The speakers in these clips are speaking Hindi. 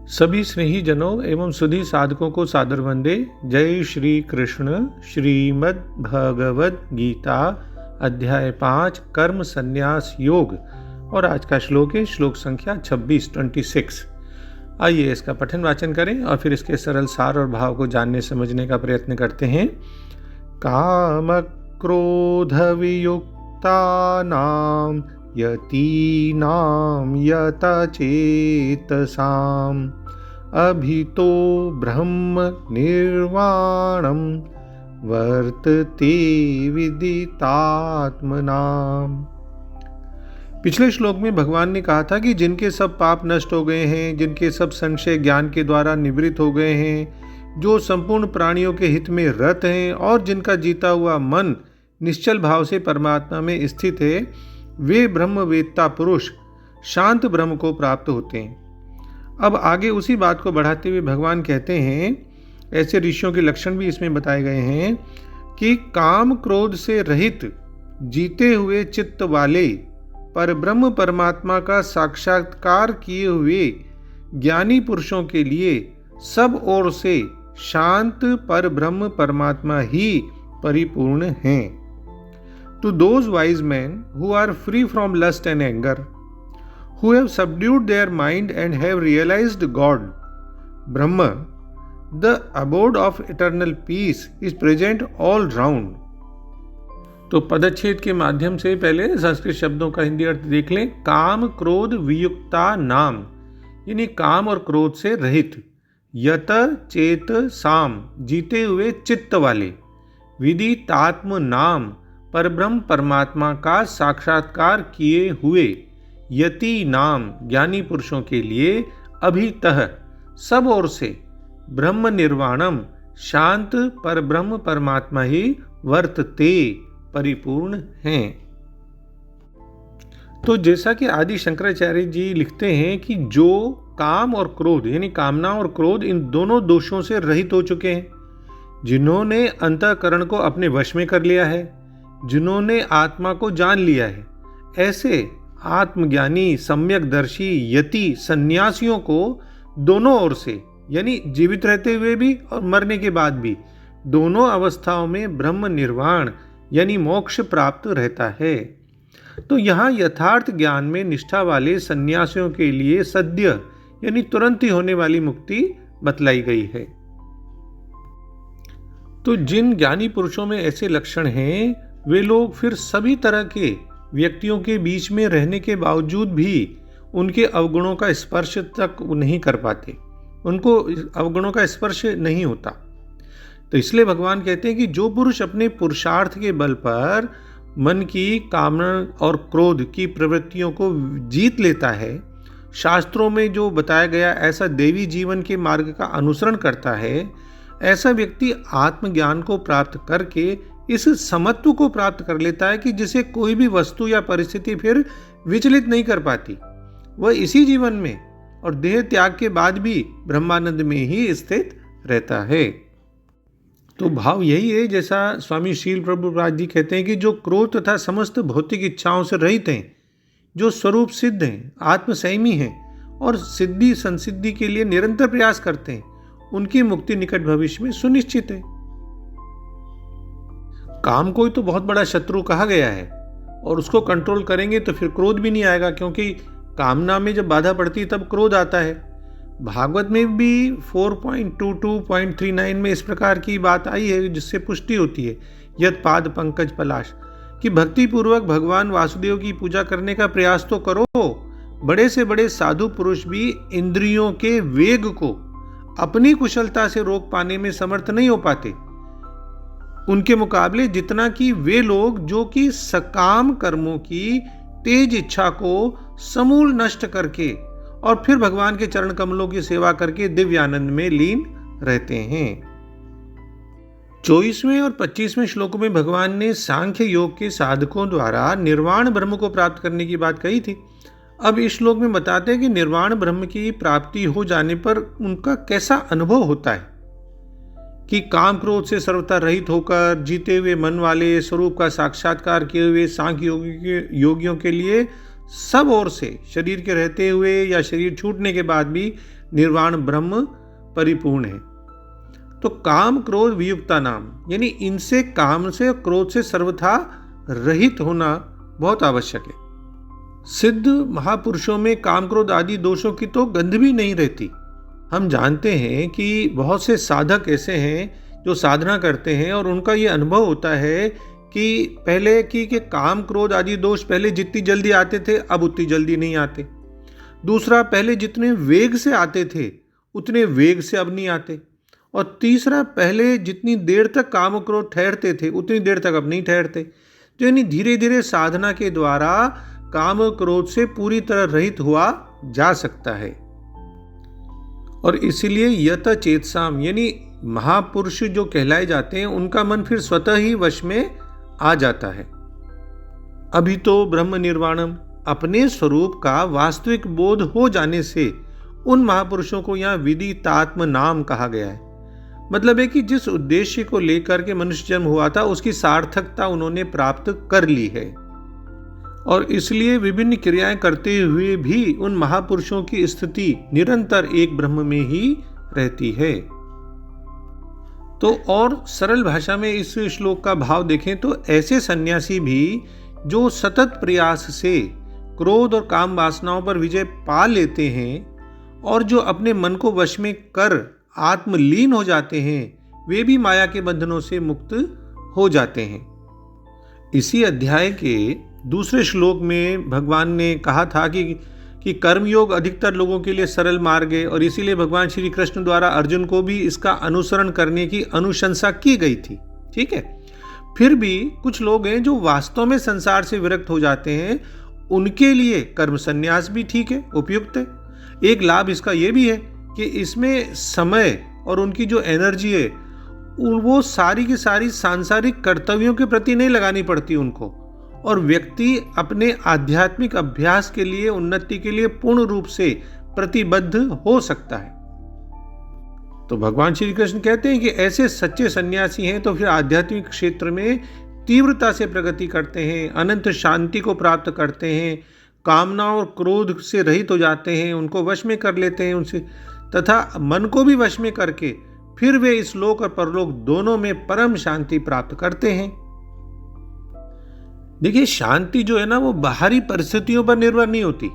सभी स्नेही जनों एवं सुधी साधकों को सादर वंदे। जय श्री कृष्ण। श्रीमद् भगवद गीता अध्याय 5 कर्म संन्यास योग और आज का श्लोक है श्लोक संख्या 26। आइए इसका पठन वाचन करें और फिर इसके सरल सार और भाव को जानने समझने का प्रयत्न करते हैं। काम क्रोध वियुक्तानां यतीनां यतचेतसाम् अभितो ब्रह्म निर्वाणं वर्तते विदितात्मनाम्। पिछले श्लोक में भगवान ने कहा था कि जिनके सब पाप नष्ट हो गए हैं, जिनके सब संशय ज्ञान के द्वारा निवृत्त हो गए हैं, जो संपूर्ण प्राणियों के हित में रत हैं और जिनका जीता हुआ मन निश्चल भाव से परमात्मा में स्थित है, वे ब्रह्मवेत्ता पुरुष शांत ब्रह्म को प्राप्त होते हैं। अब आगे उसी बात को बढ़ाते हुए भगवान कहते हैं, ऐसे ऋषियों के लक्षण भी इसमें बताए गए हैं कि काम क्रोध से रहित जीते हुए चित्त वाले पर ब्रह्म परमात्मा का साक्षात्कार किए हुए ज्ञानी पुरुषों के लिए सब ओर से शांत पर ब्रह्म परमात्मा ही परिपूर्ण हैं। To those wise men who are free from lust and anger, who have subdued their mind and have realized God, Brahma, the abode of eternal peace, is present all round. तो पदच्छेद के माध्यम से पहले संस्कृत शब्दों का हिंदी अर्थ देख लें। काम क्रोध वियुक्ता नाम, यानी काम और क्रोध से रहित, यत चेत साम, जीते हुए चित्त वाले, विदितात्म नाम, परब्रह्म परमात्मा का साक्षात्कार किए हुए, यति नाम, ज्ञानी पुरुषों के लिए, अभितः, सब ओर से, ब्रह्म निर्वाणम, शांत परब्रह्म परमात्मा ही वर्तते, परिपूर्ण हैं। तो जैसा कि आदि शंकराचार्य जी लिखते हैं कि जो काम और क्रोध यानी कामना और क्रोध इन दोनों दोषों से रहित हो चुके हैं, जिन्होंने अंतःकरण को अपने वश में कर लिया है, जिन्होंने आत्मा को जान लिया है, ऐसे आत्मज्ञानी सम्यकदर्शी यति सन्यासियों को दोनों ओर से, यानी जीवित रहते हुए भी और मरने के बाद भी, दोनों अवस्थाओं में ब्रह्म निर्वाण यानी मोक्ष प्राप्त रहता है। तो यहाँ यथार्थ ज्ञान में निष्ठा वाले सन्यासियों के लिए सद्य यानी तुरंत ही होने वाली मुक्ति बतलाई गई है। तो जिन ज्ञानी पुरुषों में ऐसे लक्षण हैं, वे लोग फिर सभी तरह के व्यक्तियों के बीच में रहने के बावजूद भी उनके अवगुणों का स्पर्श तक नहीं कर पाते, उनको अवगुणों का स्पर्श नहीं होता। तो इसलिए भगवान कहते हैं कि जो पुरुष अपने पुरुषार्थ के बल पर मन की कामना और क्रोध की प्रवृत्तियों को जीत लेता है, शास्त्रों में जो बताया गया ऐसा देवी जीवन के मार्ग का अनुसरण करता है, ऐसा व्यक्ति आत्मज्ञान को प्राप्त करके इस समत्व को प्राप्त कर लेता है कि जिसे कोई भी वस्तु या परिस्थिति फिर विचलित नहीं कर पाती। वह इसी जीवन में और देह त्याग के बाद भी ब्रह्मानंद में ही स्थित रहता है। तो भाव यही है, जैसा स्वामी शील प्रभुपाद जी कहते हैं कि जो क्रोध तथा समस्त भौतिक इच्छाओं से रहित हैं, जो स्वरूप सिद्ध हैं, आत्मसंयमी हैं और सिद्धि संसिद्धि के लिए निरंतर प्रयास करते हैं, उनकी मुक्ति निकट भविष्य में सुनिश्चित है। काम को ही तो बहुत बड़ा शत्रु कहा गया है और उसको कंट्रोल करेंगे तो फिर क्रोध भी नहीं आएगा, क्योंकि कामना में जब बाधा पड़ती है तब क्रोध आता है। भागवत में भी 4.22.39 में इस प्रकार की बात आई है, जिससे पुष्टि होती है, यद पाद पंकज पलाश, कि भक्ति पूर्वक भगवान वासुदेव की पूजा करने का प्रयास तो करो। बड़े से बड़े साधु पुरुष भी इंद्रियों के वेग को अपनी कुशलता से रोक पाने में समर्थ नहीं हो पाते, उनके मुकाबले जितना कि वे लोग जो कि सकाम कर्मों की तेज इच्छा को समूल नष्ट करके और फिर भगवान के चरण कमलों की सेवा करके दिव्य आनंद में लीन रहते हैं। 24वें और 25वें श्लोकों में भगवान ने सांख्य योग के साधकों द्वारा निर्वाण ब्रह्म को प्राप्त करने की बात कही थी। अब इस श्लोक में बताते हैं कि निर्वाण ब्रह्म की प्राप्ति हो जाने पर उनका कैसा अनुभव होता है, कि काम क्रोध से सर्वथा रहित होकर जीते हुए मन वाले स्वरूप का साक्षात्कार किए हुए सांख्य योगियों के लिए सब ओर से, शरीर के रहते हुए या शरीर छूटने के बाद भी निर्वाण ब्रह्म परिपूर्ण है। तो काम क्रोध वियुक्ता नाम, यानी इनसे, काम से और क्रोध से सर्वथा रहित होना बहुत आवश्यक है। सिद्ध महापुरुषों में काम क्रोध आदि दोषों की तो गंध भी नहीं रहती। हम जानते हैं कि बहुत से साधक ऐसे हैं जो साधना करते हैं और उनका ये अनुभव होता है कि पहले कि काम क्रोध आदि दोष पहले जितनी जल्दी आते थे अब उतनी जल्दी नहीं आते। दूसरा, पहले जितने वेग से आते थे उतने वेग से अब नहीं आते। और तीसरा, पहले जितनी देर तक काम क्रोध ठहरते थे उतनी देर तक अब नहीं ठहरते। तो यानी धीरे धीरे साधना के द्वारा काम क्रोध से पूरी तरह रहित हुआ जा सकता है। और इसीलिए यत चेतसाम, यानी महापुरुष जो कहलाए जाते हैं उनका मन फिर स्वतः ही वश में आ जाता है। अभी तो ब्रह्म निर्वाणम, अपने स्वरूप का वास्तविक बोध हो जाने से उन महापुरुषों को यहाँ विदितात्म नाम कहा गया है। मतलब है कि जिस उद्देश्य को लेकर के मनुष्य जन्म हुआ था उसकी सार्थकता उन्होंने प्राप्त कर ली है। और इसलिए विभिन्न क्रियाएं करते हुए भी उन महापुरुषों की स्थिति निरंतर एक ब्रह्म में ही रहती है। तो और सरल भाषा में इस श्लोक का भाव देखें तो ऐसे सन्यासी भी जो सतत प्रयास से क्रोध और काम वासनाओं पर विजय पा लेते हैं और जो अपने मन को वश में कर आत्मलीन हो जाते हैं, वे भी माया के बंधनों से मुक्त हो जाते हैं। इसी अध्याय के दूसरे श्लोक में भगवान ने कहा था कि कर्मयोग अधिकतर लोगों के लिए सरल मार्ग है और इसीलिए भगवान श्री कृष्ण द्वारा अर्जुन को भी इसका अनुसरण करने की अनुशंसा की गई थी। ठीक है, फिर भी कुछ लोग हैं जो वास्तव में संसार से विरक्त हो जाते हैं, उनके लिए कर्म संन्यास भी ठीक है, उपयुक्त है। एक लाभ इसका यह भी है कि इसमें समय और उनकी जो एनर्जी है वो सारी की सारी सांसारिक कर्तव्यों के प्रति नहीं लगानी पड़ती उनको, और व्यक्ति अपने आध्यात्मिक अभ्यास के लिए, उन्नति के लिए पूर्ण रूप से प्रतिबद्ध हो सकता है। तो भगवान श्री कृष्ण कहते हैं कि ऐसे सच्चे सन्यासी हैं तो फिर आध्यात्मिक क्षेत्र में तीव्रता से प्रगति करते हैं, अनंत शांति को प्राप्त करते हैं, कामनाओं और क्रोध से रहित हो जाते हैं, उनको वश में कर लेते हैं उनसे, तथा मन को भी वश में करके फिर वे इस लोक और परलोक दोनों में परम शांति प्राप्त करते हैं। देखिए, शांति जो है ना वो बाहरी परिस्थितियों पर निर्भर नहीं होती,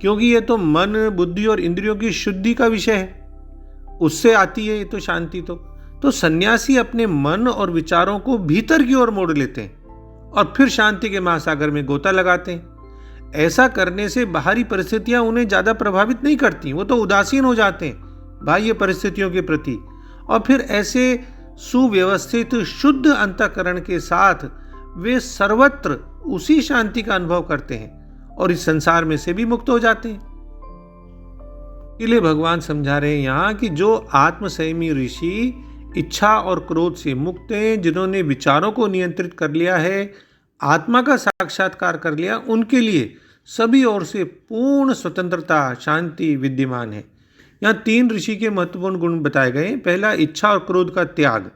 क्योंकि ये तो मन, बुद्धि और इंद्रियों की शुद्धि का विषय है, उससे आती है ये तो शांति। तो सन्यासी अपने मन और विचारों को भीतर की ओर मोड़ लेते हैं और फिर शांति के महासागर में गोता लगाते हैं। ऐसा करने से बाहरी परिस्थितियां उन्हें ज्यादा प्रभावित नहीं करती, वो तो उदासीन हो जाते हैं बाह्य परिस्थितियों के प्रति, और फिर ऐसे सुव्यवस्थित शुद्ध अंतःकरण के साथ वे सर्वत्र उसी शांति का अनुभव करते हैं और इस संसार में से भी मुक्त हो जाते हैं। इसलिए भगवान समझा रहे हैं यहाँ कि जो आत्मसंयमी ऋषि इच्छा और क्रोध से मुक्त हैं, जिन्होंने विचारों को नियंत्रित कर लिया है, आत्मा का साक्षात्कार कर लिया, उनके लिए सभी ओर से पूर्ण स्वतंत्रता, शांति विद्यमान है। यहाँ 3 ऋषि के महत्वपूर्ण गुण बताए गए। पहला, इच्छा और क्रोध का त्याग,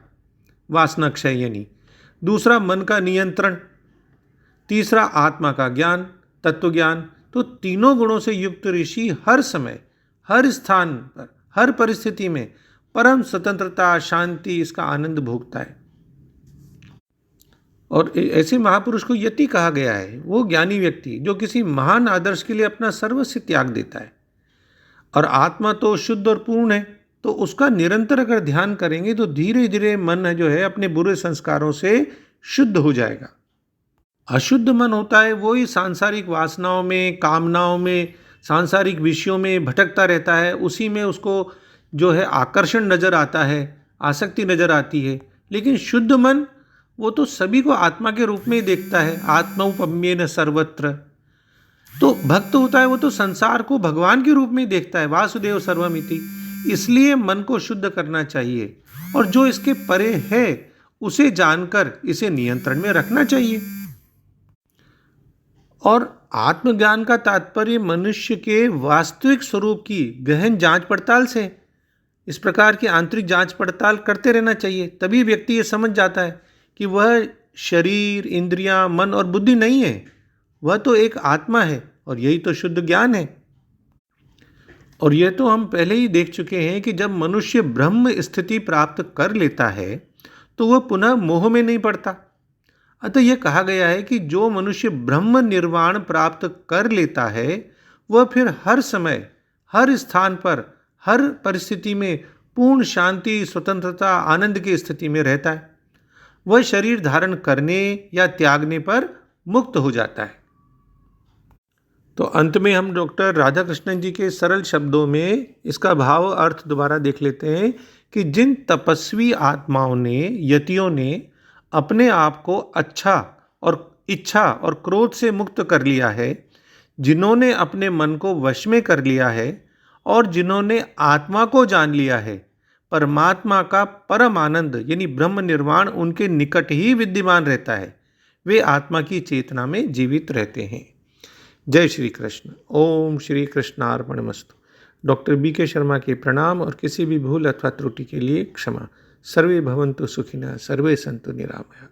वासना क्षय यानी। दूसरा, मन का नियंत्रण। तीसरा, आत्मा का ज्ञान, तत्व ज्ञान। तो तीनों गुणों से युक्त ऋषि हर समय, हर स्थान पर, हर परिस्थिति में परम स्वतंत्रता, शांति, इसका आनंद भोगता है। और ऐसे महापुरुष को यति कहा गया है, वो ज्ञानी व्यक्ति जो किसी महान आदर्श के लिए अपना सर्वस्व त्याग देता है। और आत्मा तो शुद्ध और पूर्ण है, तो उसका निरंतर अगर ध्यान करेंगे तो धीरे धीरे मन जो है अपने बुरे संस्कारों से शुद्ध हो जाएगा। अशुद्ध मन होता है वही सांसारिक वासनाओं में, कामनाओं में, सांसारिक विषयों में भटकता रहता है, उसी में उसको जो है आकर्षण नजर आता है, आसक्ति नजर आती है। लेकिन शुद्ध मन वो तो सभी को आत्मा के रूप में ही देखता है, आत्मौपम्येन सर्वत्र। तो भक्त होता है वो तो संसार को भगवान के रूप में देखता है, वासुदेव सर्वमिति। इसलिए मन को शुद्ध करना चाहिए और जो इसके परे है उसे जानकर इसे नियंत्रण में रखना चाहिए। और आत्मज्ञान का तात्पर्य मनुष्य के वास्तविक स्वरूप की गहन जांच पड़ताल से। इस प्रकार की आंतरिक जांच पड़ताल करते रहना चाहिए, तभी व्यक्ति ये समझ जाता है कि वह शरीर, इंद्रियां, मन और बुद्धि नहीं है, वह तो एक आत्मा है और यही तो शुद्ध ज्ञान है। और यह तो हम पहले ही देख चुके हैं कि जब मनुष्य ब्रह्म स्थिति प्राप्त कर लेता है तो वह पुनः मोह में नहीं पड़ता। अतः यह कहा गया है कि जो मनुष्य ब्रह्म निर्वाण प्राप्त कर लेता है वह फिर हर समय, हर स्थान पर, हर परिस्थिति में पूर्ण शांति, स्वतंत्रता, आनंद की स्थिति में रहता है। वह शरीर धारण करने या त्यागने पर मुक्त हो जाता है। तो अंत में हम डॉक्टर राधाकृष्णन जी के सरल शब्दों में इसका भाव अर्थ दोबारा देख लेते हैं कि जिन तपस्वी आत्माओं ने, यतियों ने अपने आप को अच्छा और इच्छा और क्रोध से मुक्त कर लिया है, जिन्होंने अपने मन को वश में कर लिया है और जिन्होंने आत्मा को जान लिया है, परमात्मा का परम आनंद यानी ब्रह्म निर्वाण उनके निकट ही विद्यमान रहता है। वे आत्मा की चेतना में जीवित रहते हैं। जय श्री कृष्ण। ओम श्री कृष्णार्पणमस्तु। डॉक्टर BK शर्मा के प्रणाम और किसी भी भूल अथवा त्रुटि के लिए क्षमा। सर्वे भवन्तु सुखिनः, सर्वे सन्तु निरामया।